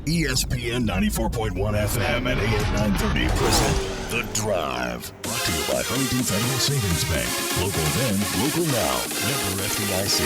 ESPN 94.1 FM and AM 930 present The Drive. Brought to you by Huntington Federal Savings Bank. Local then, local now. Member FDIC.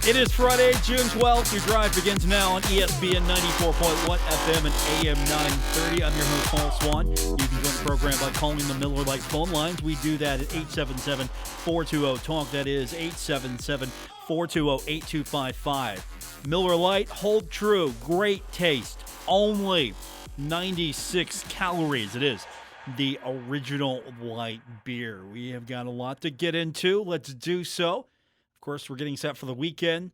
It is Friday, June 12th. Your drive begins now on ESPN 94.1 FM and AM 930. I'm your host, Paul Swann. You can join the program by calling the Miller Lite phone lines. We do that at 877-420-TALK. That is 877-420-8255. Miller Lite, hold true, great taste, only 96 calories. It is the original light beer. We have got a lot to get into. Let's do so. Of course, we're getting set for the weekend.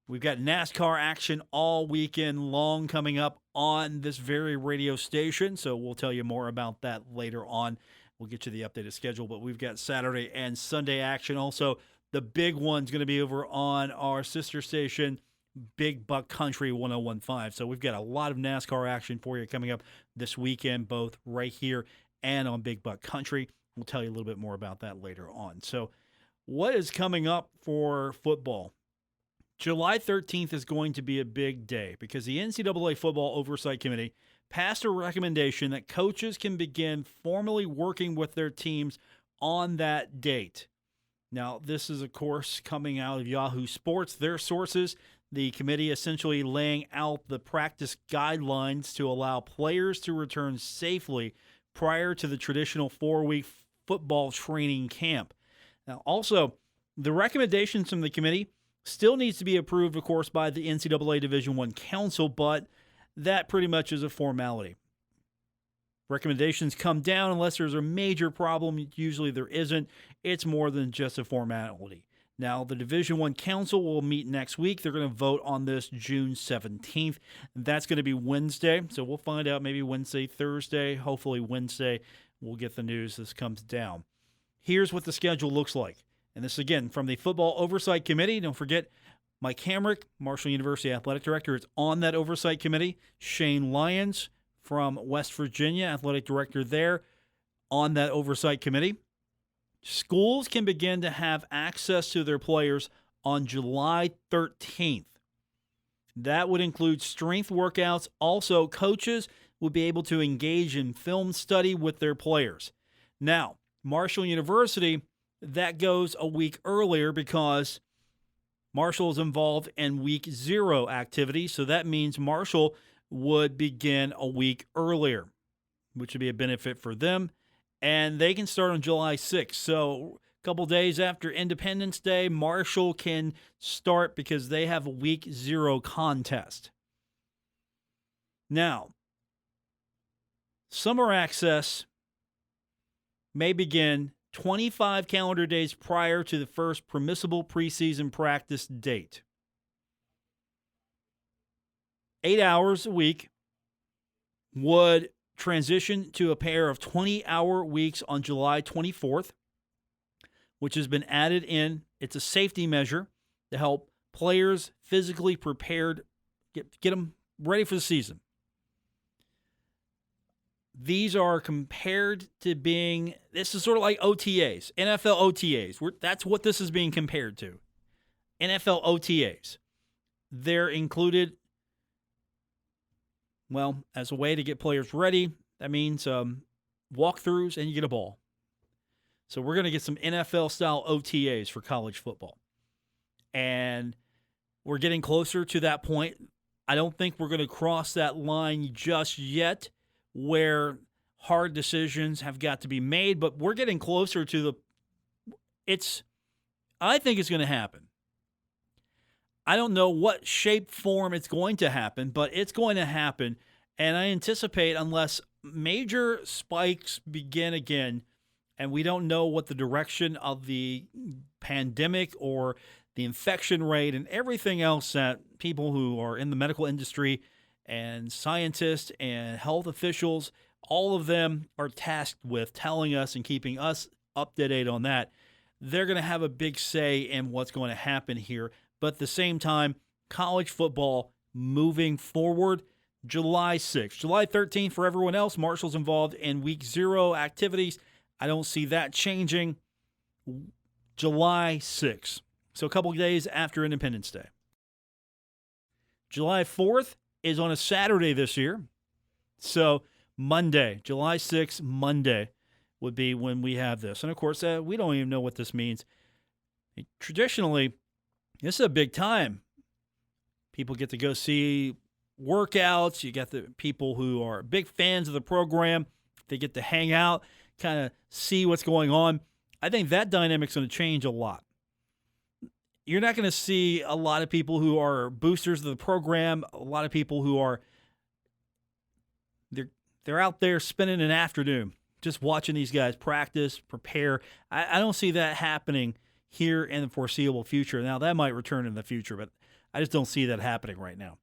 We've got NASCAR action all weekend long coming up on this very radio station, so we'll tell you more about that later on. We'll get you the updated schedule, but we've got Saturday and Sunday action. Also, the big one's going to be over on our sister station, Big Buck Country 101.5. So we've got a lot of NASCAR action for you coming up this weekend, both right here and on Big Buck Country. We'll tell you a little bit more about that later on. So what is coming up for football? July 13th is going to be a big day because the NCAA Football Oversight Committee passed a recommendation that coaches can begin formally working with their teams on that date. Now, this is, of course, coming out of Yahoo Sports, their sources. The committee essentially laying out the practice guidelines to allow players to return safely prior to the traditional 4-week football training camp. Now, also, the recommendations from the committee still needs to be approved, of course, by the NCAA Division I Council, but that pretty much is a formality. Recommendations come down unless there's a major problem. Usually there isn't. It's more than just a formality. Now, the Division I Council will meet next week. They're going to vote on this June 17th. That's going to be Wednesday, so we'll find out maybe Wednesday, Thursday. Hopefully Wednesday we'll get the news this comes down. Here's what the schedule looks like. And this, again, from the Football Oversight Committee. Don't forget, Mike Hamrick, Marshall University Athletic Director, is on that Oversight Committee. Shane Lyons from West Virginia, Athletic Director there, on that Oversight Committee. Schools can begin to have access to their players on July 13th. That would include strength workouts. Also, coaches would be able to engage in film study with their players. Now, Marshall University, that goes a week earlier because Marshall is involved in week 0 activity. So that means Marshall would begin a week earlier, which would be a benefit for them. And they can start on July 6th. So a couple days after Independence Day, Marshall can start because they have a week 0 contest. Now, summer access may begin 25 calendar days prior to the first permissible preseason practice date. 8 hours a week would transition to a pair of 20-hour weeks on July 24th, which has been added in. It's a safety measure to help players physically prepared, get them ready for the season. These are compared to being, this is sort of like OTAs, NFL OTAs. That's what this is being compared to. NFL OTAs. They're included, well, as a way to get players ready. That means walkthroughs and you get a ball. So we're going to get some NFL-style OTAs for college football. And we're getting closer to that point. I don't think we're going to cross that line just yet where hard decisions have got to be made, but we're getting closer to I think it's going to happen. I don't know what shape, form it's going to happen, but it's going to happen. And I anticipate, unless major spikes begin again, and we don't know what the direction of the pandemic or the infection rate and everything else that people who are in the medical industry and scientists and health officials, all of them are tasked with telling us and keeping us up to date on that. They're going to have a big say in what's going to happen here. But at the same time, college football moving forward, July 6th. July 13th for everyone else. Marshall's involved in week 0 activities. I don't see that changing. July 6th. So a couple of days after Independence Day. July 4th is on a Saturday this year. So Monday, July 6th, Monday would be when we have this. And, of course, we don't even know what this means. Traditionally, this is a big time. People get to go see workouts. You got the people who are big fans of the program. They get to hang out, kind of see what's going on. I think that dynamic's going to change a lot. You're not going to see a lot of people who are boosters of the program, a lot of people who are they're out there spending an afternoon just watching these guys practice, prepare. I don't see that happening here in the foreseeable future. Now, that might return in the future, but I just don't see that happening right now.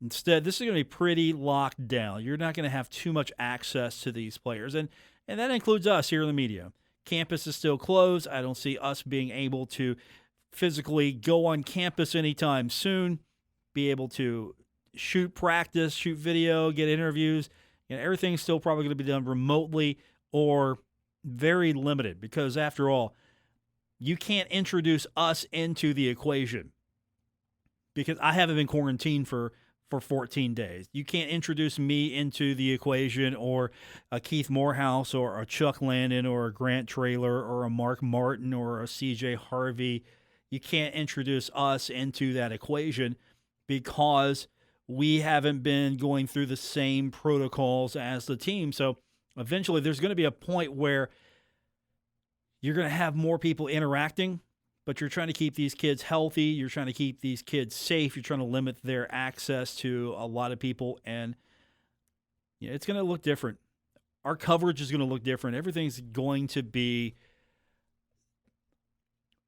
Instead, this is going to be pretty locked down. You're not going to have too much access to these players, and that includes us here in the media. Campus is still closed. I don't see us being able to physically go on campus anytime soon, be able to shoot practice, shoot video, get interviews. Everything's still probably going to be done remotely or very limited because, after all, you can't introduce us into the equation because I haven't been quarantined for 14 days. You can't introduce me into the equation or a Keith Morehouse or a Chuck Landon or a Grant Traylor or a Mark Martin or a CJ Harvey. You can't introduce us into that equation because we haven't been going through the same protocols as the team. So eventually there's going to be a point where you're going to have more people interacting, but you're trying to keep these kids healthy. You're trying to keep these kids safe. You're trying to limit their access to a lot of people. And it's going to look different. Our coverage is going to look different. Everything's going to be –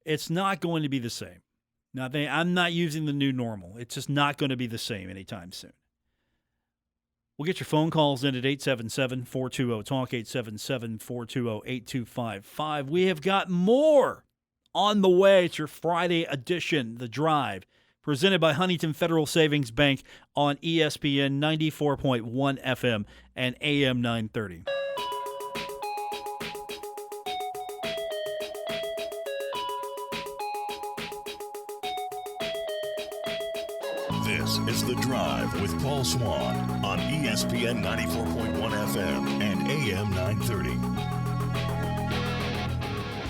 it's not going to be the same. Now, I'm not using the new normal. It's just not going to be the same anytime soon. We'll get your phone calls in at 877-420-TALK, 877-420-8255. We have got more on the way. It's your Friday edition, The Drive, presented by Huntington Federal Savings Bank on ESPN 94.1 FM and AM 930. This is The Drive with Paul Swann on ESPN 94.1 FM and AM 930.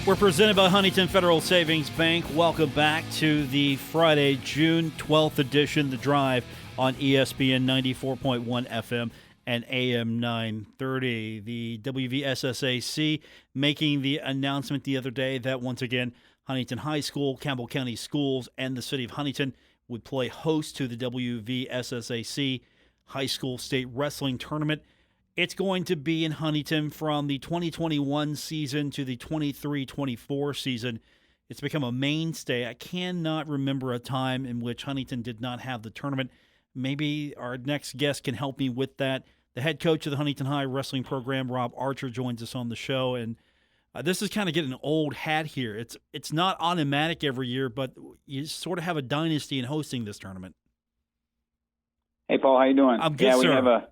We're presented by Huntington Federal Savings Bank. Welcome back to the Friday, June 12th edition, The Drive on ESPN 94.1 FM and AM 930. The WVSSAC making the announcement the other day that once again, Huntington High School, Campbell County Schools, and the city of Huntington would play host to the WVSSAC High School State Wrestling Tournament. It's going to be in Huntington from the 2021 season to the 23-24 season. It's become a mainstay. I cannot remember a time in which Huntington did not have the tournament. Maybe our next guest can help me with that. The head coach of the Huntington High wrestling program, Rob Archer, joins us on the show, and this is kind of getting an old hat here. It's not automatic every year, but you sort of have a dynasty in hosting this tournament. Hey, Paul, how you doing? I'm good, sir.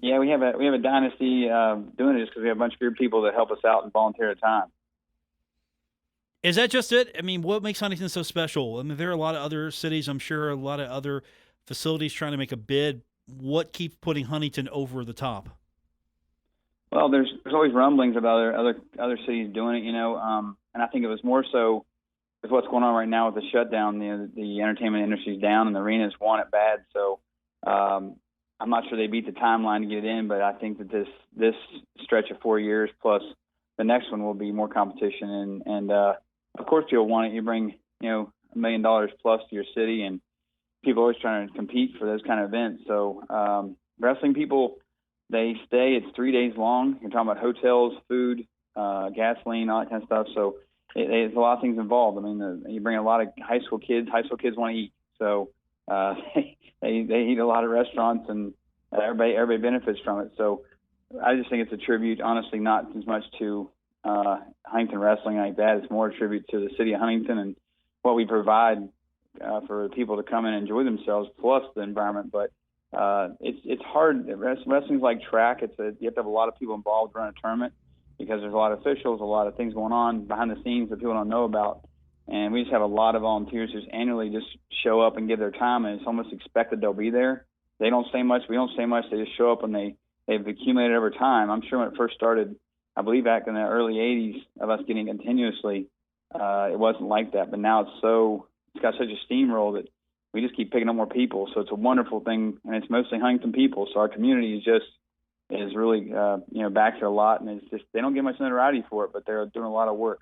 We have a dynasty doing it just because we have a bunch of good people that help us out and volunteer at time. Is that just it? I mean, what makes Huntington so special? I mean, there are a lot of other cities, I'm sure, a lot of other facilities trying to make a bid. What keeps putting Huntington over the top? Well, there's always rumblings about other cities doing it, and I think it was more so with what's going on right now with the shutdown. The entertainment industry's down and the arenas want it bad. So I'm not sure they beat the timeline to get it in, but I think that this stretch of 4 years plus the next one will be more competition. And of course, people want it. You bring $1 million plus to your city, and people are always trying to compete for those kind of events. So wrestling people, they stay. It's 3 days long. You're talking about hotels, food, gasoline, all that kind of stuff. So there's a lot of things involved. I mean, you bring a lot of high school kids. High school kids want to eat. So they eat a lot of restaurants, and everybody benefits from it. So I just think it's a tribute, honestly, not as much to Huntington wrestling like that. It's more a tribute to the city of Huntington and what we provide for people to come and enjoy themselves, plus the environment. But it's hard. Wrestling's like track. You have to have a lot of people involved to run a tournament because there's a lot of officials, a lot of things going on behind the scenes that people don't know about. And we just have a lot of volunteers who just annually just show up and give their time, and it's almost expected they'll be there. They don't say much. We don't say much. They just show up, and they've accumulated over time. I'm sure when it first started, I believe back in the early 80s of us getting continuously, it wasn't like that. But now it's got such a steamroll that we just keep picking up more people. So it's a wonderful thing, and it's mostly Huntington people. So our community is really back here a lot, and it's just they don't get much notoriety for it, but they're doing a lot of work.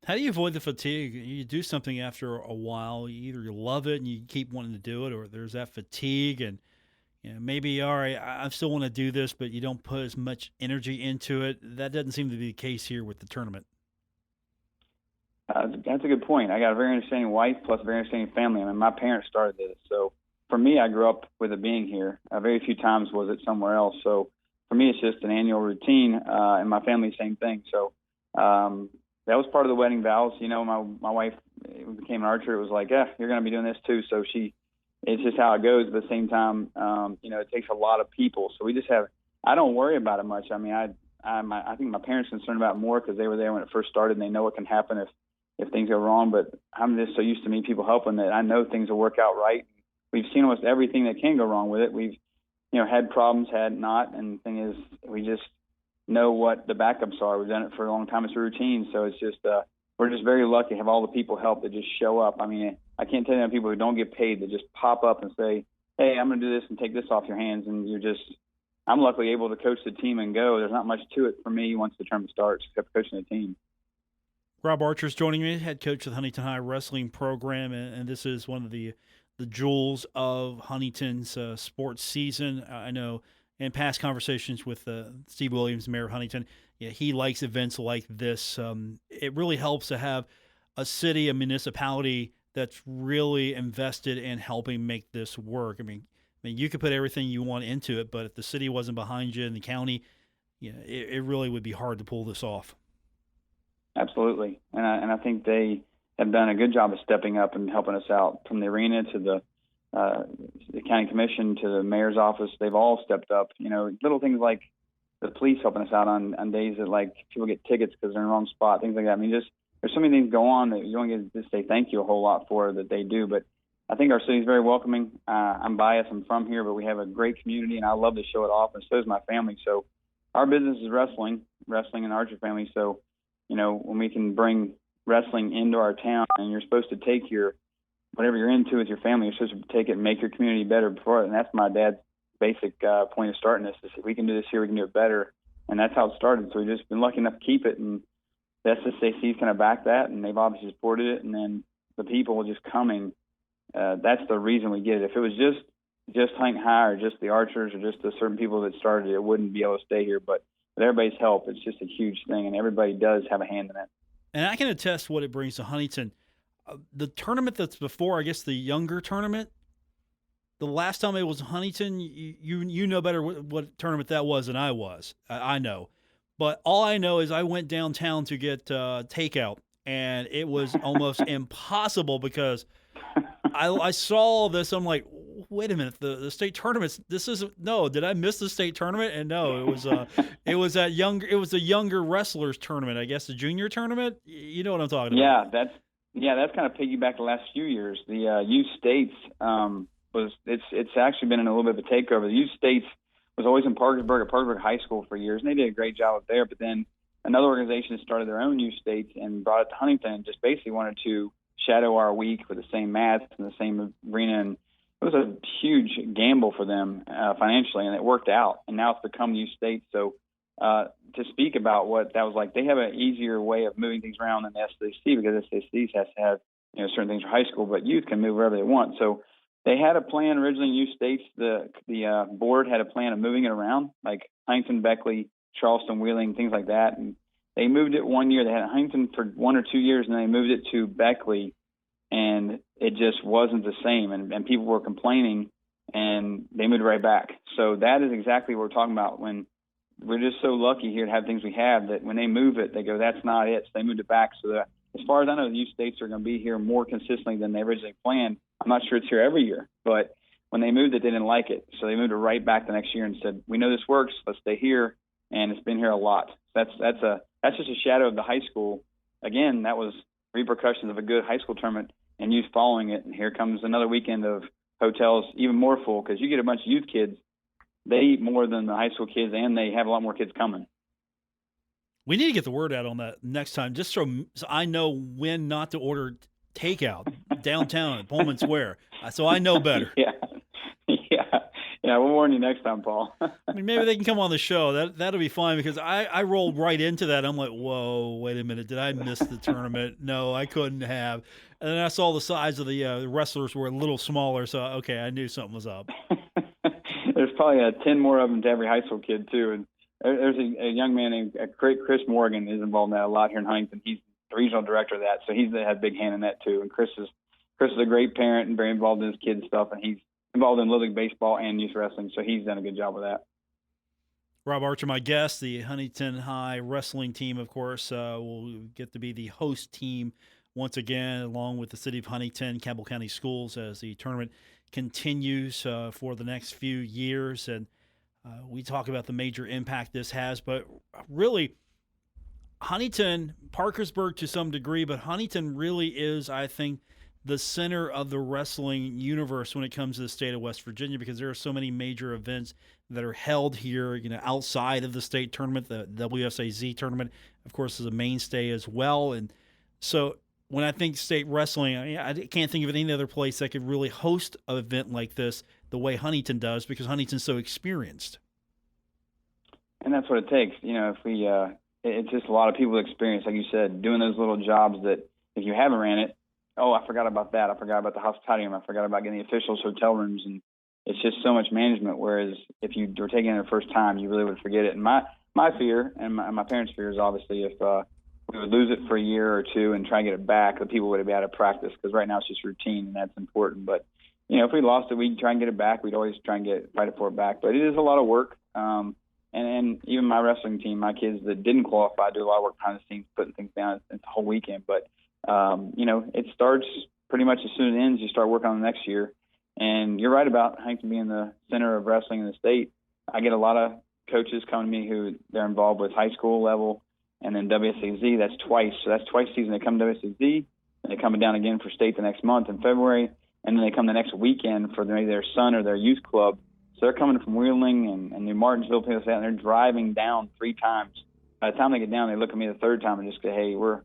How do you avoid the fatigue? You do something after a while. Either you love it and you keep wanting to do it, or there's that fatigue and maybe, all right, I still want to do this, but you don't put as much energy into it. That doesn't seem to be the case here with the tournament. That's a good point. I got a very understanding wife plus a very understanding family. I mean, my parents started this. So for me, I grew up with it being here. Very few times was it somewhere else. So for me, it's just an annual routine, and my family, same thing. So that was part of the wedding vows. My wife became an archer. It was like, you're going to be doing this too. So it's just how it goes. But at the same time, it takes a lot of people. So I don't worry about it much. I mean, I think my parents are concerned about it more because they were there when it first started and they know what can happen if things go wrong. But I'm just so used to meeting people helping that I know things will work out right. We've seen almost everything that can go wrong with it. We've, had problems, had not. And the thing is, we just know what the backups are. We've done it for a long time. It's a routine. So it's just, we're just very lucky to have all the people help that just show up. I mean, I can't tell you how people who don't get paid that just pop up and say, hey, I'm going to do this and take this off your hands. And I'm luckily able to coach the team and go. There's not much to it for me once the tournament starts, except coaching the team. Rob Archer's joining me, head coach of the Huntington High wrestling program, and this is one of the jewels of Huntington's sports season. I know in past conversations with Steve Williams, mayor of Huntington, he likes events like this. It really helps to have a city, a municipality that's really invested in helping make this work. I mean, you could put everything you want into it, but if the city wasn't behind you and the county, it really would be hard to pull this off. Absolutely, and I think they have done a good job of stepping up and helping us out, from the arena to the county commission to the mayor's office. They've all stepped up. Little things like the police helping us out on days that like people get tickets because they're in the wrong spot, things like that. I mean, there's so many things go on that you don't get to say thank you a whole lot for that they do. But I think our city's very welcoming. I'm biased. I'm from here, but we have a great community, and I love to show it off, and so does my family. So our business is wrestling and Archer family. So, when we can bring wrestling into our town, and you're supposed to take whatever you're into with your family, you're supposed to take it and make your community better before it. And that's my dad's basic point of starting this. Is if we can do this here, we can do it better. And that's how it started. So we've just been lucky enough to keep it. And the SSAC's kind of back that, and they've obviously supported it. And then the people just coming, that's the reason we get it. If it was just Huntington High or just the Archers or just the certain people that started it, it wouldn't be able to stay here. But with everybody's help, it's just a huge thing, and everybody does have a hand in it. And I can attest what it brings to Huntington. The tournament that's before, I guess, the younger tournament, the last time it was Huntington, you know better what tournament that was than I was. I know. But all I know is I went downtown to get takeout, and it was almost impossible because I saw this. I'm like, wait a minute, the state tournaments. Did I miss the state tournament? And no, it was a younger wrestlers tournament. I guess the junior tournament. You know what I'm talking about? That's kind of piggybacked the last few years. The youth states it's actually been in a little bit of a takeover. The youth states was always in Parkersburg at Parkersburg High School for years, and they did a great job up there. But then another organization started their own youth states and brought it to Huntington, and just basically wanted to shadow our week with the same mats and the same arena. And it was a huge gamble for them financially, and it worked out. And now it's become youth states. So to speak about what that was like, they have an easier way of moving things around than the SSAC, because SSAC has to have certain things for high school, but youth can move wherever they want. So they had a plan originally in youth states. The board had a plan of moving it around, like Huntington, Beckley, Charleston, Wheeling, things like that. And they moved it one year. They had Huntington for 1 or 2 years, and then they moved it to Beckley, and it just wasn't the same. And people were complaining, and they moved right back. So that is exactly what we're talking about. When we're just so lucky here to have things we have, that when they move it, they go, that's not it. So they moved it back. So that, as far as I know, the youth states are going to be here more consistently than they originally planned. I'm not sure it's here every year, but when they moved it, they didn't like it. So they moved it right back the next year and said, we know this works, let's stay here. And it's been here a lot. That's just a shadow of the high school. Again, that was repercussions of a good high school tournament and youth following it. And here comes another weekend of hotels even more full, because you get a bunch of youth kids. They eat more than the high school kids, and they have a lot more kids coming. We need to get the word out on that next time, just so I know when not to order takeout downtown at Pullman Square. So I know better. Yeah, we'll warn you next time, Paul. I mean, maybe they can come on the show. That'll be fine, because I rolled right into that. I'm like, whoa, wait a minute. Did I miss the tournament? No, I couldn't have. And then I saw the size of the wrestlers were a little smaller, so, okay, I knew something was up. There's probably 10 more of them to every high school kid, too. And there's a young man named Chris Morgan is involved in that a lot here in Huntington. He's the regional director of that, so he's had a big hand in that, too. And Chris is a great parent and very involved in his kids' stuff, and he's involved in Little League baseball and youth wrestling, so he's done a good job with that. Rob Archer, my guest. The Huntington High wrestling team, of course, will get to be the host team once again, along with the City of Huntington, Campbell County Schools, as the tournament continues for the next few years. And we talk about the major impact this has, but really, Huntington, Parkersburg to some degree, but Huntington really is, I think, the center of the wrestling universe when it comes to the state of West Virginia, because there are so many major events that are held here, outside of the state tournament. The WSAZ tournament, of course, is a mainstay as well. And so when I think state wrestling, I can't think of any other place that could really host an event like this the way Huntington does, because Huntington's so experienced. And that's what it takes. It's just a lot of people experience, like you said, doing those little jobs that if you haven't ran it, oh, I forgot about that. I forgot about the hospitality room. I forgot about getting the officials' hotel rooms. And it's just so much management, whereas if you were taking it the first time, you really would forget it. And my fear, and my parents' fear, is obviously if we would lose it for a year or two and try and get it back, the people would be out of practice, because right now it's just routine, and that's important. But, if we lost it, we'd try and get it back. We'd always try and fight it for it back. But it is a lot of work. And even my wrestling team, my kids that didn't qualify, do a lot of work behind the scenes, putting things down. It's a whole weekend. But it starts pretty much as soon as it ends. You start working on the next year. And you're right about Huntington being the center of wrestling in the state. I get a lot of coaches coming to me who they're involved with high school level and then WSAZ. That's twice. So that's twice a season. They come to WSAZ, and they come down again for state the next month in February, and then they come the next weekend for maybe their son or their youth club. So they're coming from Wheeling and New Martinsville, places like that, and they're driving down 3 times. By the time they get down, they look at me the third time and just say, hey, we're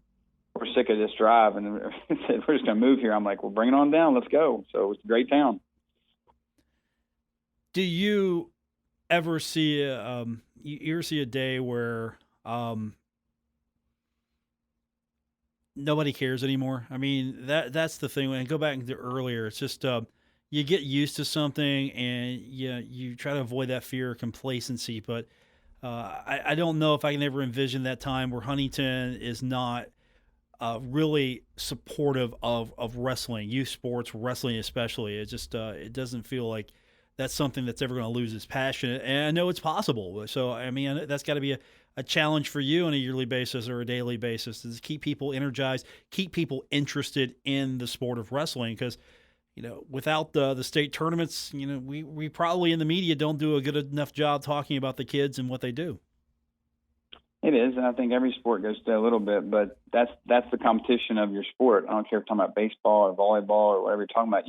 sick of this drive, and we're just going to move here. I'm like, well, bring it on down. Let's go. So it's a great town. Do you ever see you ever see a day where nobody cares anymore? I mean, that's the thing. When I go back to earlier, it's just you get used to something, and you try to avoid that fear of complacency. But I don't know if I can ever envision that time where Huntington is not really supportive of wrestling, youth sports, wrestling especially. It just it doesn't feel like that's something that's ever going to lose its passion. And I know it's possible. So, I mean, that's got to be a challenge for you on a yearly basis or a daily basis, is to keep people energized, keep people interested in the sport of wrestling. Because, without the state tournaments, we probably in the media don't do a good enough job talking about the kids and what they do. It is, and I think every sport goes through a little bit, but that's the competition of your sport. I don't care if you're talking about baseball or volleyball or whatever you're talking about.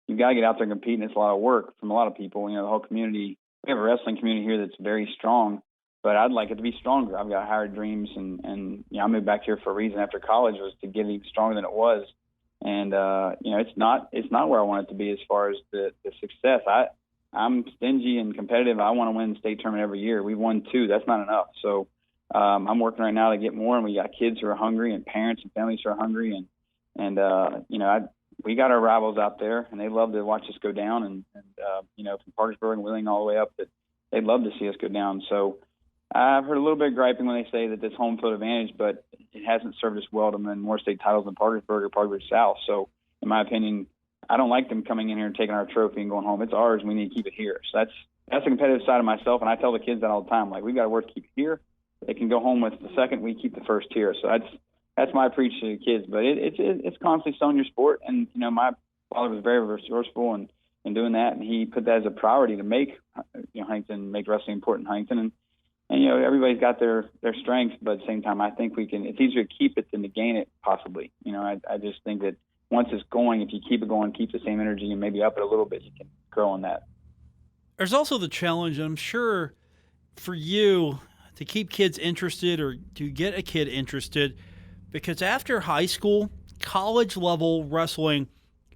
You've got to get out there and compete, and it's a lot of work from a lot of people. The whole community. We have a wrestling community here that's very strong, but I'd like it to be stronger. I've got higher dreams, and I moved back here for a reason after college, was to get even stronger than it was. And it's not where I want it to be as far as the success. I'm stingy and competitive. I want to win the state tournament every year. We've won 2. That's not enough. So I'm working right now to get more, and we got kids who are hungry and parents and families who are hungry, and we got our rivals out there, and they love to watch us go down, and from Parkersburg and Wheeling all the way up, that they'd love to see us go down. So I've heard a little bit of griping when they say that this home field advantage, but it hasn't served us well to win more state titles than Parkersburg or Parkersburg South. So in my opinion, I don't like them coming in here and taking our trophy and going home. It's ours. We need to keep it here. So that's the competitive side of myself, and I tell the kids that all the time. Like, we've got to work to keep it here. They can go home with the second. We keep the first here. So that's my preach to the kids. But it's constantly selling your sport. And, my father was very resourceful in doing that, and he put that as a priority to make, Huntington, make wrestling important in Huntington. And, everybody's got their strengths, but at the same time, I think it's easier to keep it than to gain it, possibly. I just think that once it's going, if you keep it going, keep the same energy and maybe up it a little bit, you can grow on that. There's also the challenge, I'm sure, for you to keep kids interested or to get a kid interested, because after high school, college level wrestling,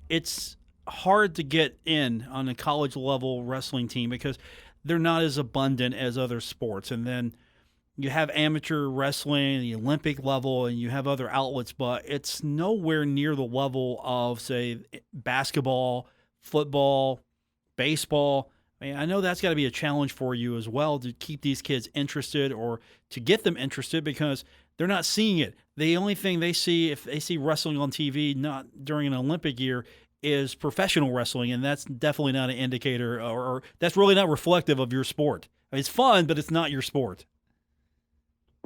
it's hard to get in on a college level wrestling team because they're not as abundant as other sports. And then you have amateur wrestling, the Olympic level, and you have other outlets, but it's nowhere near the level of, say, basketball, football, baseball. I mean, I know that's got to be a challenge for you as well to keep these kids interested or to get them interested because they're not seeing it. The only thing they see, if they see wrestling on TV, not during an Olympic year, is professional wrestling, and that's definitely not an indicator or that's really not reflective of your sport. I mean, it's fun, but it's not your sport.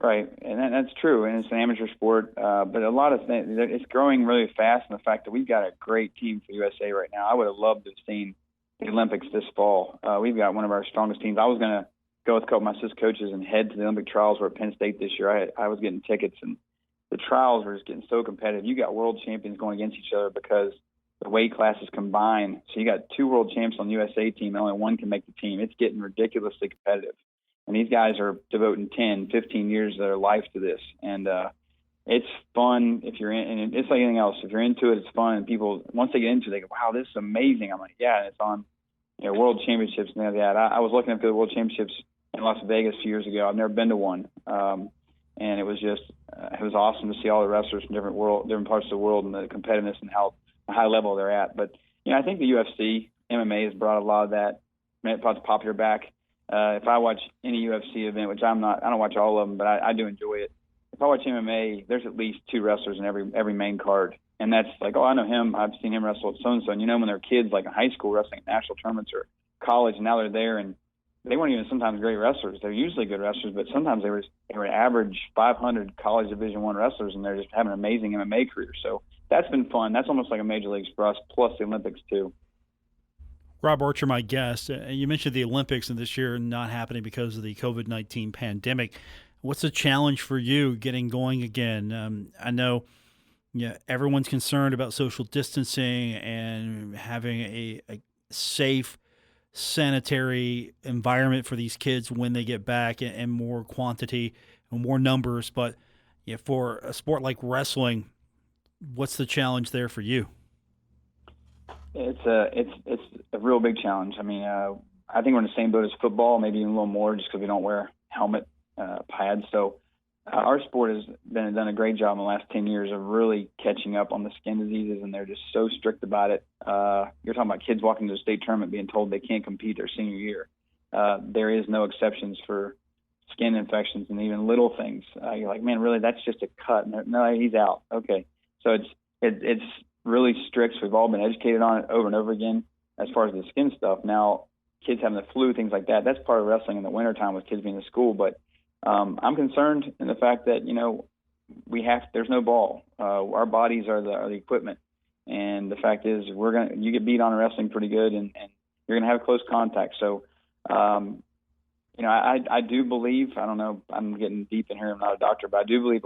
Right, and that's true, and it's an amateur sport, but a lot of things, it's growing really fast, and the fact that we've got a great team for USA right now. I would have loved to have seen the Olympics this fall. We've got one of our strongest teams. I was going to go with a couple of my assistant coaches and head to the Olympic trials. We're at Penn State this year. I was getting tickets, and the trials were just getting so competitive. You got world champions going against each other because the weight classes combine. So you got 2 world champs on the USA team, and only one can make the team. It's getting ridiculously competitive. And these guys are devoting 10, 15 years of their life to this. And it's fun if you're in, and it's like anything else. If you're into it, it's fun. And people, once they get into it, they go, wow, this is amazing. I'm like, yeah, and it's on world championships and all that. I was looking at the world championships in Las Vegas a few years ago. I've never been to one. And it was just, it was awesome to see all the wrestlers from different parts of the world and the competitiveness and how high level they're at. But, I think the UFC, MMA has brought a lot of that, brought the popular back. If I watch any UFC event, which I don't watch all of them, but I do enjoy it. If I watch MMA, there's at least 2 wrestlers in every main card. And that's like, oh, I know him. I've seen him wrestle at so-and-so. And when they're kids, like in high school, wrestling at national tournaments or college, and now they're there, and they weren't even sometimes great wrestlers. They're usually good wrestlers, but sometimes they were average 500 college Division I wrestlers, and they're just having an amazing MMA career. So that's been fun. That's almost like a major leagues for us, plus the Olympics too. Rob Archer, my guest. You mentioned the Olympics and this year not happening because of the COVID-19 pandemic. What's the challenge for you getting going again? I know everyone's concerned about social distancing and having a safe, sanitary environment for these kids when they get back and more quantity and more numbers. But for a sport like wrestling, what's the challenge there for you? It's a real big challenge. I mean, I think we're in the same boat as football, maybe even a little more, just because we don't wear helmet pads. So our sport has done a great job in the last 10 years of really catching up on the skin diseases, and they're just so strict about it. You're talking about kids walking to a state tournament being told they can't compete their senior year. There is no exceptions for skin infections and even little things. You're like, man, really, that's just a cut. No, he's out. Okay, so it's really strict. We've all been educated on it over and over again as far as the skin stuff. Now, kids having the flu, things like that, that's part of wrestling in the wintertime with kids being in school. But I'm concerned in the fact that, there's no ball. Our bodies are the equipment. And the fact is you get beat on in wrestling pretty good and you're going to have close contact. So, I do believe, I don't know, I'm getting deep in here. I'm not a doctor, but I do believe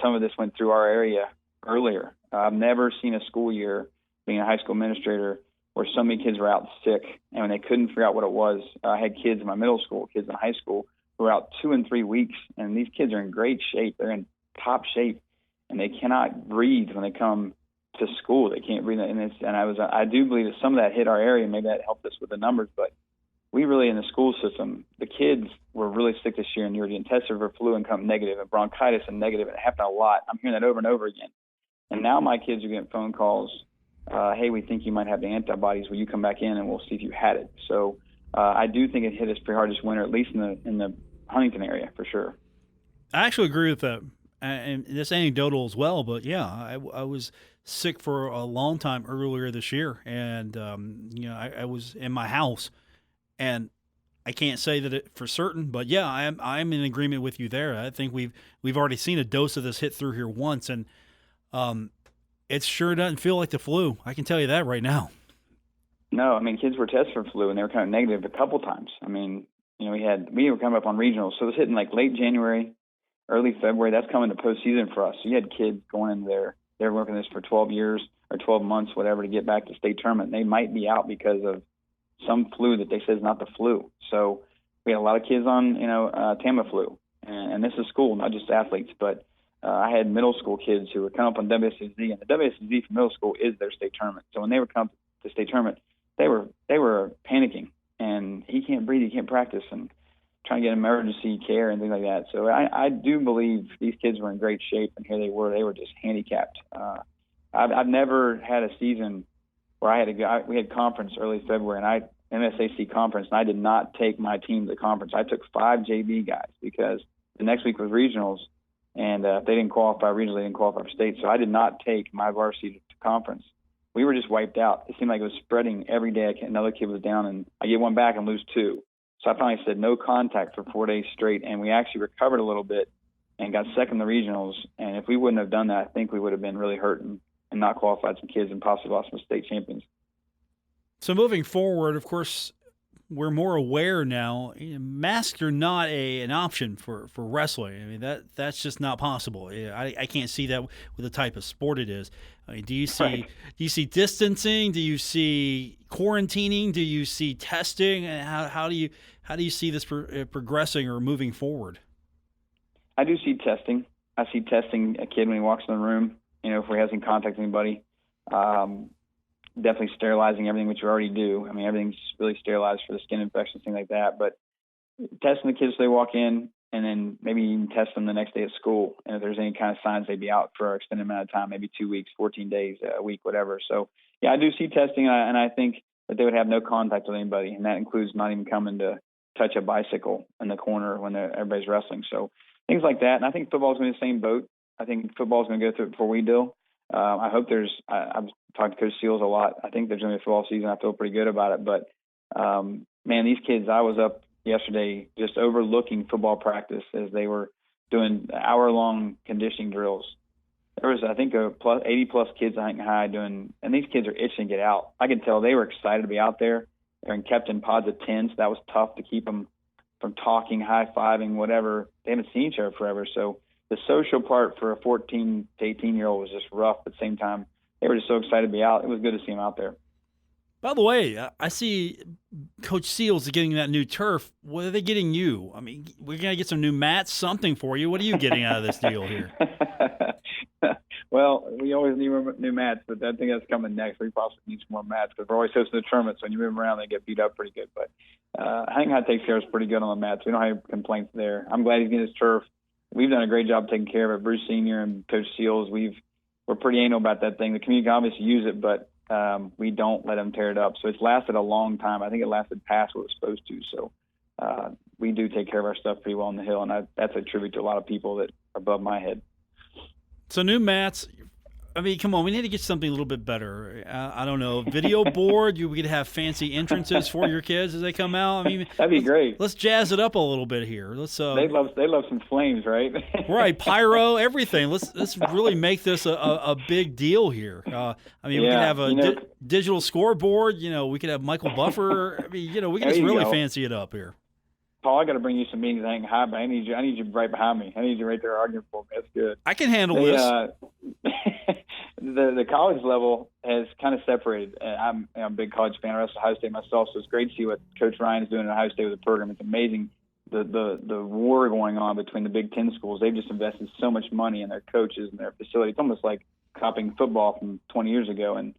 some of this went through our area earlier. I've never seen a school year, being a high school administrator, where so many kids were out sick and when they couldn't figure out what it was. I had kids in my middle school, kids in high school, who were out 2 and 3 weeks, and these kids are in great shape. They're in top shape, and they cannot breathe when they come to school. They can't breathe, I do believe that some of that hit our area. Maybe that helped us with the numbers, but we really, in the school system, the kids were really sick this year, and you were getting tested for flu and come negative, and bronchitis and negative. It happened a lot. I'm hearing that over and over again. And now my kids are getting phone calls, hey, we think you might have the antibodies. Will you come back in and we'll see if you had it? So I do think it hit us pretty hard this winter, at least in the Huntington area, for sure. I actually agree with that. And this anecdotal as well, but yeah, I was sick for a long time earlier this year, and I was in my house, and I can't say that it for certain, but yeah, I'm in agreement with you there. I think we've already seen a dose of this hit through here once, and it sure doesn't feel like the flu. I can tell you that right now. No, I mean, kids were tested for flu, and they were kind of negative a couple times. I mean, we were coming up on regionals, so it was hitting like late January, early February. That's coming to postseason for us. So you had kids going in there. They're working this for 12 years or 12 months, whatever, to get back to state tournament. They might be out because of some flu that they say is not the flu. So we had a lot of kids on, Tamiflu, and this is school, not just athletes. But I had middle school kids who would come up on WSZ, and the WSZ for middle school is their state tournament. So when they would come to the state tournament, they were panicking, and he can't breathe, he can't practice, and trying to get emergency care and things like that. So I do believe these kids were in great shape, and here they were just handicapped. I've never had a season where I had to go. We had conference early February, and MSAC conference, and I did not take my team to the conference. I took 5 JV guys because the next week was regionals, and if they didn't qualify regionally, they didn't qualify for state. So I did not take my varsity to conference. We were just wiped out. It seemed like it was spreading every day. Another kid was down, and I get one back and lose 2. So I finally said no contact for 4 days straight, and we actually recovered a little bit and got second in the regionals. And if we wouldn't have done that, I think we would have been really hurting and not qualified some kids and possibly lost some state champions. So moving forward, of course, we're more aware now. Masks are not an option for wrestling. I mean, that's just not possible. I can't see that with the type of sport it is. I mean, do you see distancing? Do you see quarantining? Do you see testing? And how do you see this progressing or moving forward? I do see testing. I see testing a kid when he walks in the room. If he hasn't contacted anybody. Definitely sterilizing everything, which you already do. I mean, everything's really sterilized for the skin infections, things like that. But testing the kids so they walk in, and then maybe even test them the next day at school. And if there's any kind of signs, they'd be out for an extended amount of time, maybe 2 weeks, 14 days, a week, whatever. So, yeah, I do see testing, and I think that they would have no contact with anybody, and that includes not even coming to touch a bicycle in the corner when everybody's wrestling. So things like that. And I think football's going to be the same boat. I think football's going to go through it before we do. I hope I've talked to Coach Seals a lot. I think there's going to be a football season. I feel pretty good about it. But, man, these kids, I was up yesterday just overlooking football practice as they were doing hour-long conditioning drills. There was, I think, 80-plus kids at Huntington High doing, and these kids are itching to get out. I could tell they were excited to be out there. They're kept in pods of 10, so that was tough to keep them from talking, high-fiving, whatever. They haven't seen each other forever, so the social part for a 14 to 18-year-old was just rough. But at the same time, they were just so excited to be out. It was good to see them out there. By the way, I see Coach Seals getting that new turf. What are they getting you? I mean, we're going to get some new mats, something for you. What are you getting out of this deal here? Well, we always need new mats, but I think that's coming next. We possibly need some more mats because we're always hosting the tournament, so when you move them around, they get beat up pretty good. But I think High takes care of us pretty good on the mats. We don't have any complaints there. I'm glad he's getting his turf. We've done a great job taking care of it. Bruce Sr. and Coach Seals, we're pretty anal about that thing. The community can obviously use it, but we don't let them tear it up. So it's lasted a long time. I think it lasted past what it was supposed to. So we do take care of our stuff pretty well on the hill, and that's a tribute to a lot of people that are above my head. So new mats. I mean, come on, we need to get something a little bit better. I don't know, video board. We could have fancy entrances for your kids as they come out. I mean, that'd be great. Let's jazz it up a little bit here. Let's. They love some flames, right? Right, pyro, everything. Let's really make this a big deal here. I mean, we could have a digital scoreboard. We could have Michael Buffer. I mean, we can just really fancy it up here. Paul, I got to bring you some meetings hanging high, but I need you right behind me. I need you right there arguing for me. That's good. I can handle this. The college level has kind of separated. I'm a big college fan. I wrestled Ohio State myself, so it's great to see what Coach Ryan is doing at Ohio State with the program. It's amazing the war going on between the Big Ten schools. They've just invested so much money in their coaches and their facility. It's almost like copying football from 20 years ago. And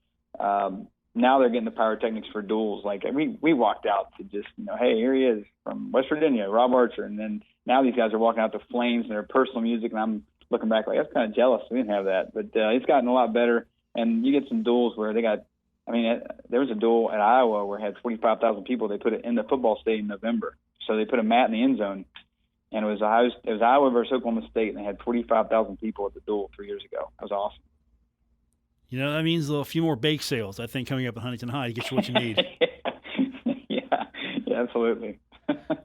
now they're getting the pyrotechnics for duels. Like we walked out to just, hey, here he is from West Virginia, Rob Archer. And then now these guys are walking out to flames and their personal music. And I'm looking back like, that's kind of jealous. We didn't have that. But it's gotten a lot better. And you get some duels where there was a duel at Iowa where it had 45,000 people. They put it in the football stadium in November. So they put a mat in the end zone. And it was Iowa versus Oklahoma State. And they had 45,000 people at the duel 3 years ago. That was awesome. That means a few more bake sales, I think, coming up at Huntington High to get you what you need. yeah, absolutely.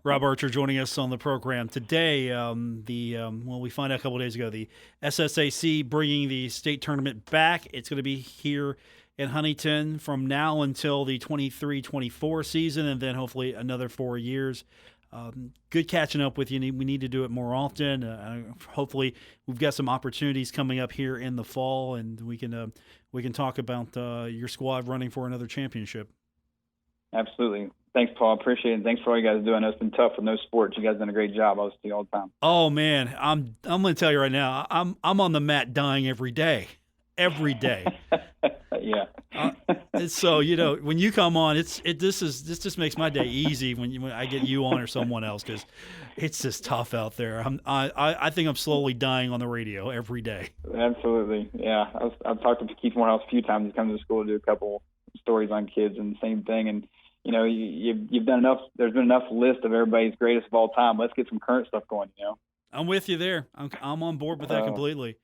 Rob Archer joining us on the program today. We found out a couple of days ago, the SSAC bringing the state tournament back. It's going to be here in Huntington from now until the 23-24 season, and then hopefully another 4 years. Good catching up with you. We need to do it more often. Hopefully, we've got some opportunities coming up here in the fall, and we can talk about your squad running for another championship. Absolutely. Thanks, Paul. Appreciate it. And thanks for all you guys do. I know it's been tough with no sports. You guys have done a great job. I listen to you all the time. Oh man, I'm going to tell you right now. I'm on the mat dying every day. Every day. Yeah. So when you come on, this just makes my day easy when I get you on or someone else, because it's just tough out there. I think I'm slowly dying on the radio every day. Absolutely. Yeah. I've talked to Keith Morehouse a few times. He's come to the school to do a couple stories on kids and the same thing. And you've done enough. There's been enough list of everybody's greatest of all time. Let's get some current stuff going. I'm with you there. I'm on board with that completely.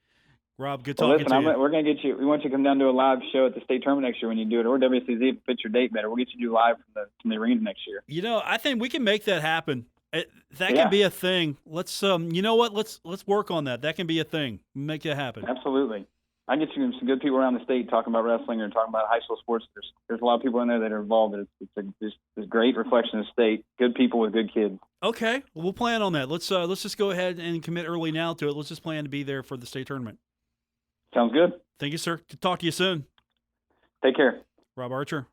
Rob, good talking to you. We're going to get you. We want you to come down to a live show at the state tournament next year when you do it, or WCZ if it fits your date better. We'll get you to do live from the arena next year. I think we can make that happen. That can be a thing. Let's let's work on that. That can be a thing. Make that happen. Absolutely. I get you some good people around the state talking about wrestling or talking about high school sports. There's a lot of people in there that are involved. It's a great reflection of the state. Good people with good kids. Okay, well, we'll plan on that. Let's just go ahead and commit early now to it. Let's just plan to be there for the state tournament. Sounds good. Thank you, sir. Talk to you soon. Take care. Rob Archer.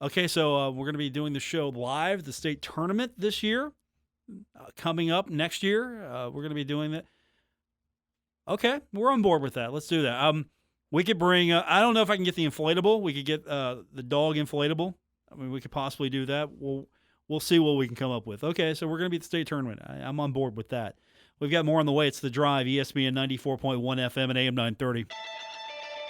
Okay, so we're going to be doing the show live, the state tournament this year. Coming up next year, we're going to be doing that. Okay, we're on board with that. Let's do that. We could bring, I don't know if I can get the inflatable. We could get the dog inflatable. I mean, we could possibly do that. We'll see what we can come up with. Okay, so we're going to be at the state tournament. I'm on board with that. We've got more on the way. It's The Drive, ESPN 94.1 FM and AM 930.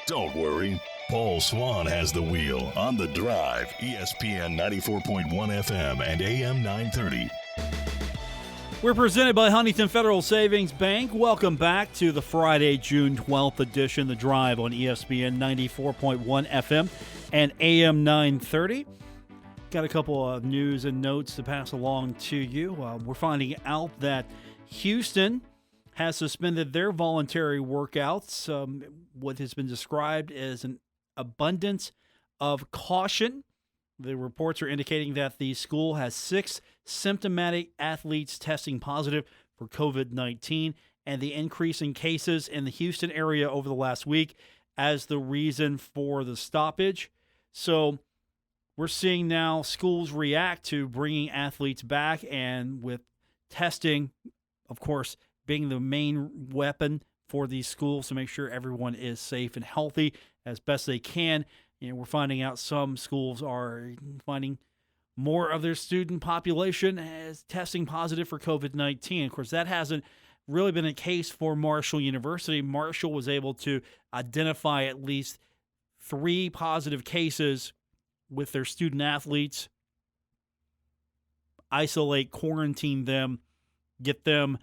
Don't worry. Paul Swann has the wheel on The Drive, ESPN 94.1 FM and AM 930. We're presented by Huntington Federal Savings Bank. Welcome back to the Friday, June 12th edition, The Drive on ESPN 94.1 FM and AM 930. Got a couple of news and notes to pass along to you. We're finding out that Houston has suspended their voluntary workouts, what has been described as an abundance of caution. The reports are indicating that the school has 6 symptomatic athletes testing positive for COVID-19 and the increase in cases in the Houston area over the last week as the reason for the stoppage. So we're seeing now schools react to bringing athletes back, and with testing, of course, being the main weapon for these schools to make sure everyone is safe and healthy as best they can. We're finding out some schools are finding more of their student population as testing positive for COVID-19. Of course, that hasn't really been a case for Marshall University. Marshall was able to identify at least 3 positive cases with their student athletes, isolate, quarantine them, get them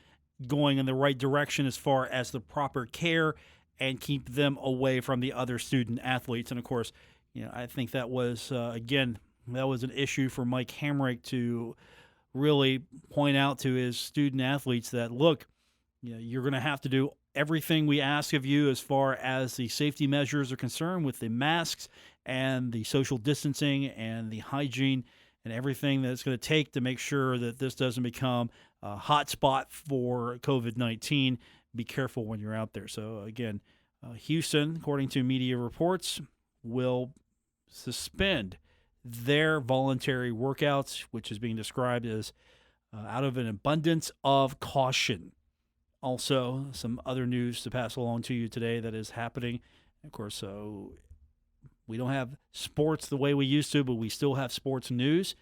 going in the right direction as far as the proper care, and keep them away from the other student athletes. And of course, I think that was, again, that was an issue for Mike Hamrick to really point out to his student athletes that, look, you're going to have to do everything we ask of you as far as the safety measures are concerned, with the masks and the social distancing and the hygiene and everything that it's going to take to make sure that this doesn't become a hot spot for COVID-19. Be careful when you're out there. So again, Houston, according to media reports, will suspend their voluntary workouts, which is being described as out of an abundance of caution. Also, some other news to pass along to you today that is happening. Of course, we don't have sports the way we used to, but we still have sports news.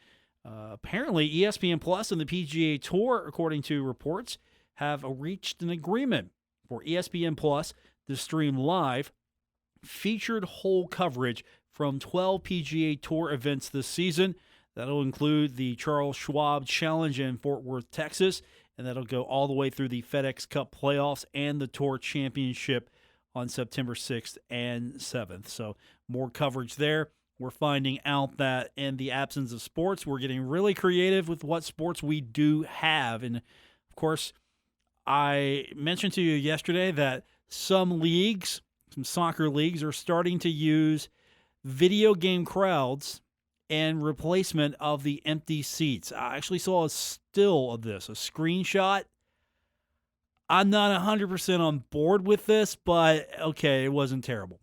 Apparently, ESPN Plus and the PGA Tour, according to reports, have reached an agreement for ESPN Plus to stream live featured hole coverage from 12 PGA Tour events this season. That'll include the Charles Schwab Challenge in Fort Worth, Texas, and that'll go all the way through the FedEx Cup playoffs and the Tour Championship on September 6th and 7th. So more coverage there. We're finding out that in the absence of sports, we're getting really creative with what sports we do have. And, of course, I mentioned to you yesterday that some leagues, some soccer leagues, are starting to use video game crowds and replacement of the empty seats. I actually saw a still of this, a screenshot. I'm not 100% on board with this, but okay, it wasn't terrible.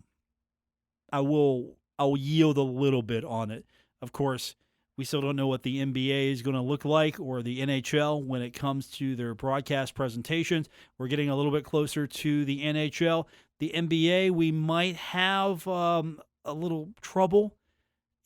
I'll yield a little bit on it. Of course, we still don't know what the NBA is going to look like or the NHL when it comes to their broadcast presentations. We're getting a little bit closer to the NHL. The NBA, we might have a little trouble.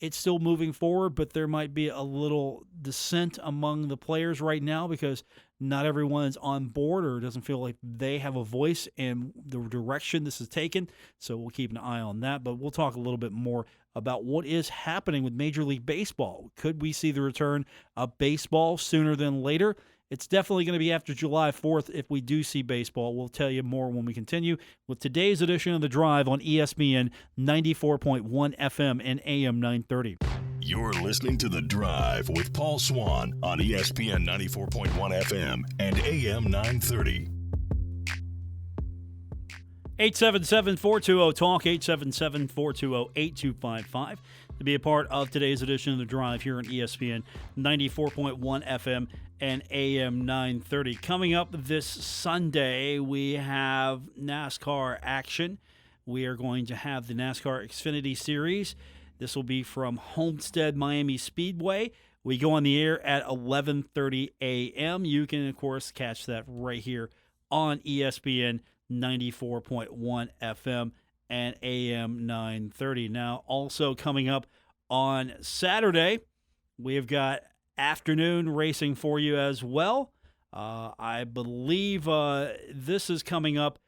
It's still moving forward, but there might be a little dissent among the players right now because not everyone is on board or doesn't feel like they have a voice in the direction this is taken. So we'll keep an eye on that, but we'll talk a little bit more about what is happening with Major League Baseball. Could we see the return of baseball sooner than later? It's definitely going to be after July 4th if we do see baseball. We'll tell you more when we continue with today's edition of The Drive on ESPN 94.1 FM and AM 930. You're listening to The Drive with Paul Swann on ESPN 94.1 FM and AM 930. 877-420-TALK, 877-420-8255 to be a part of today's edition of The Drive here on ESPN 94.1 FM and AM 930. Coming up this Sunday, we have NASCAR action. We are going to have the NASCAR Xfinity Series. This will be from Homestead Miami Speedway. We go on the air at 11:30 a.m. You can, of course, catch that right here on ESPN 94.1 FM and AM 930. Now, also coming up on Saturday, we have got afternoon racing for you as well. I believe this is coming up.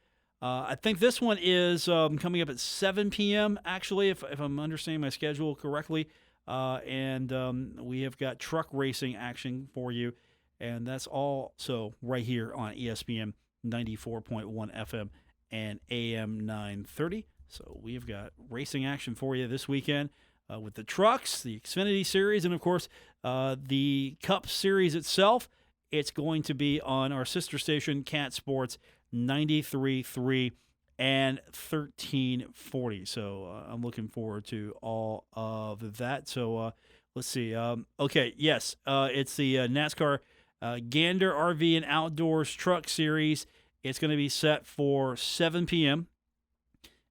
I think this one is coming up at 7 p.m., actually, if I'm understanding my schedule correctly. And we have got truck racing action for you. And that's also right here on ESPN 94.1 FM and AM 930. So we have got racing action for you this weekend with the trucks, the Xfinity Series, and, of course, the Cup Series itself. It's going to be on our sister station, Cat Sports 93.3 and 1340. So I'm looking forward to all of that. So let's see. Okay, yes, it's the NASCAR Gander RV and Outdoors Truck Series. It's going to be set for 7 p.m.,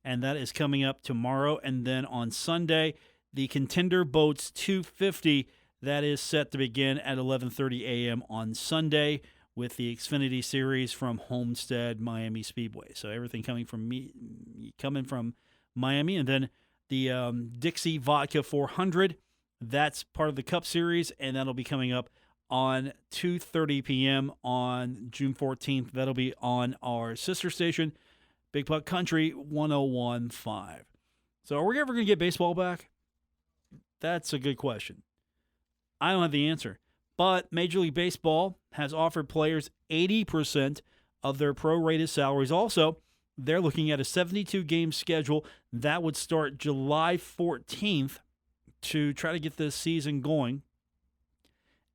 and that is coming up tomorrow. And then on Sunday, the Contender Boats 250, that is set to begin at 11:30 a.m. on Sunday with the Xfinity Series from Homestead Miami Speedway. So everything coming from Miami. And then the Dixie Vodka 400, that's part of the Cup Series, and that'll be coming up on 2:30 p.m. on June 14th. That'll be on our sister station, Big Puck Country 101.5. So are we ever going to get baseball back? That's a good question. I don't have the answer. But Major League Baseball has offered players 80% of their prorated salaries. Also, they're looking at a 72-game schedule that would start July 14th to try to get this season going.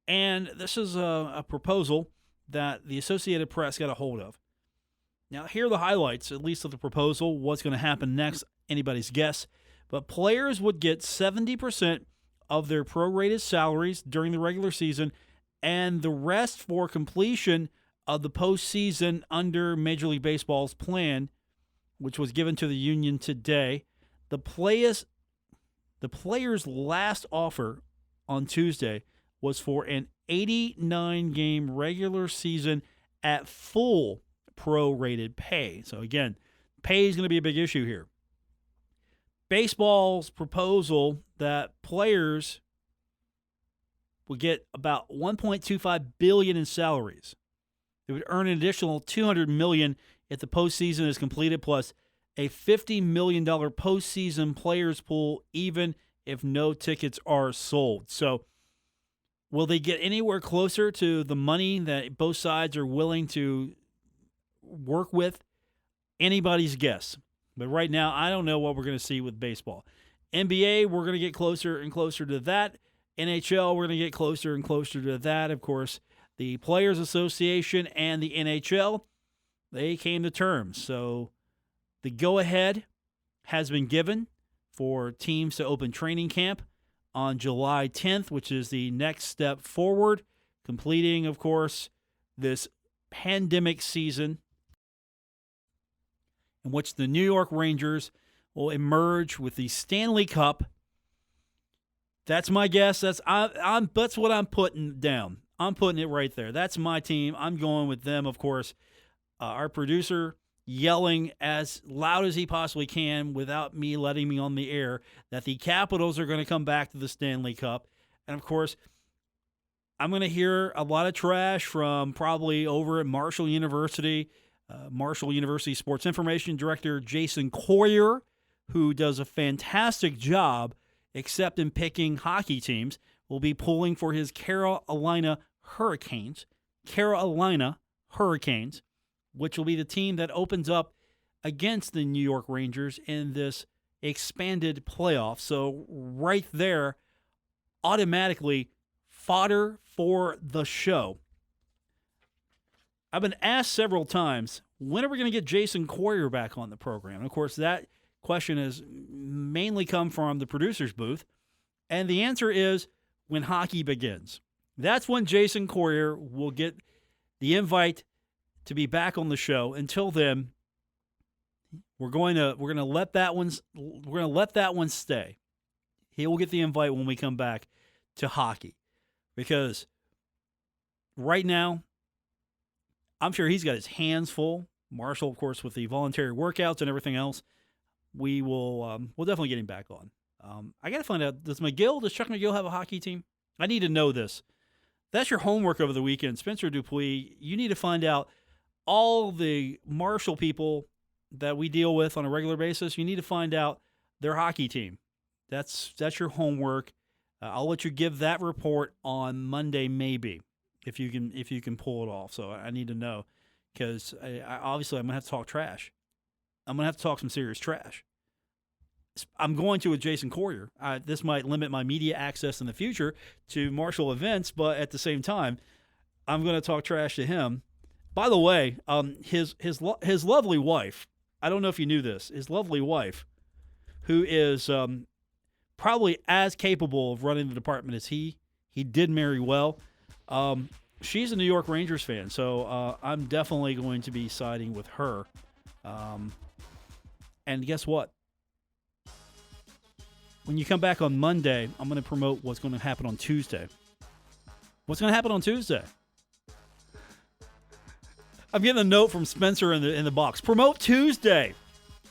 And this is a proposal that the Associated Press got a hold of. Now, here are the highlights, at least of the proposal. What's going to happen next, anybody's guess. But players would get 70% of their prorated salaries during the regular season, and the rest for completion of the postseason under Major League Baseball's plan, which was given to the union today. The players' last offer on Tuesday was for an 89-game regular season at full prorated pay. So again, pay is going to be a big issue here. Baseball's proposal that players would get about $1.25 billion in salaries. They would earn an additional $200 million if the postseason is completed, plus a $50 million postseason players pool, even if no tickets are sold. So will they get anywhere closer to the money that both sides are willing to work with? Anybody's guess. But right now, I don't know what we're going to see with baseball. NBA, we're going to get closer and closer to that. NHL, we're going to get closer and closer to that. Of course, the Players Association and the NHL, they came to terms. So the go-ahead has been given for teams to open training camp on July 10th, which is the next step forward, completing, of course, this pandemic season in which the New York Rangers will emerge with the Stanley Cup. That's my guess. That's what I'm putting down. I'm putting it right there. That's my team. I'm going with them, of course. Our producer yelling as loud as he possibly can without me letting me on the air that the Capitals are going to come back to the Stanley Cup. And, of course, I'm going to hear a lot of trash from probably over at Marshall University Sports Information Director Jason Coyer, who does a fantastic job except in picking hockey teams, will be pulling for his Carolina Hurricanes, which will be the team that opens up against the New York Rangers in this expanded playoff. So right there, automatically fodder for the show. I've been asked several times, when are we going to get Jason Coyer back on the program? And of course, that question has mainly come from the producer's booth. And the answer is when hockey begins. That's when Jason Coyer will get the invite to be back on the show. Until then, we're going to let that one stay. He will get the invite when we come back to hockey, because right now, I'm sure he's got his hands full. Marshall, of course, with the voluntary workouts and everything else. We'll definitely get him back on. I got to find out, does Chuck McGill have a hockey team? I need to know this. That's your homework over the weekend. Spencer Dupuis, you need to find out all the Marshall people that we deal with on a regular basis. You need to find out their hockey team. That's your homework. I'll let you give that report on Monday, maybe, if you can pull it off. So I need to know, because obviously I'm going to have to talk trash. I'm going to have to talk some serious trash. I'm going to with Jason Coyer. This might limit my media access in the future to Marshall events, but at the same time, I'm going to talk trash to him. By the way, his lovely wife, I don't know if you knew this, his lovely wife, who is probably as capable of running the department as he did marry well. She's a New York Rangers fan, so I'm definitely going to be siding with her. And guess what? When you come back on Monday, I'm going to promote what's going to happen on Tuesday. What's going to happen on Tuesday? I'm getting a note from Spencer in the box. Promote Tuesday.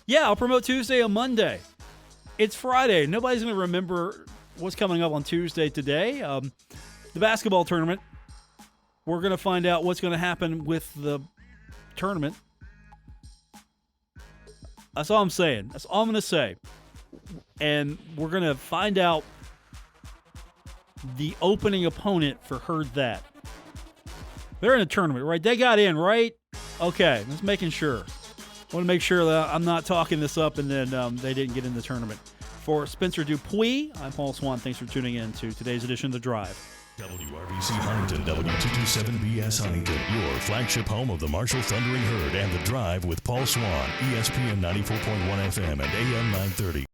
Yeah, I'll promote Tuesday on Monday. It's Friday. Nobody's going to remember what's coming up on Tuesday today. The basketball tournament. We're going to find out what's going to happen with the tournament. That's all I'm saying. That's all I'm going to say. And we're going to find out the opening opponent for Heard That. They're in a tournament, right? They got in, right? Okay, just making sure. I want to make sure that I'm not talking this up and then they didn't get in the tournament. For Spencer Dupuis, I'm Paul Swann. Thanks for tuning in to today's edition of The Drive. WRBC Huntington, W227BS Huntington, your flagship home of the Marshall Thundering Herd and The Drive with Paul Swann, ESPN 94.1 FM and AM 930.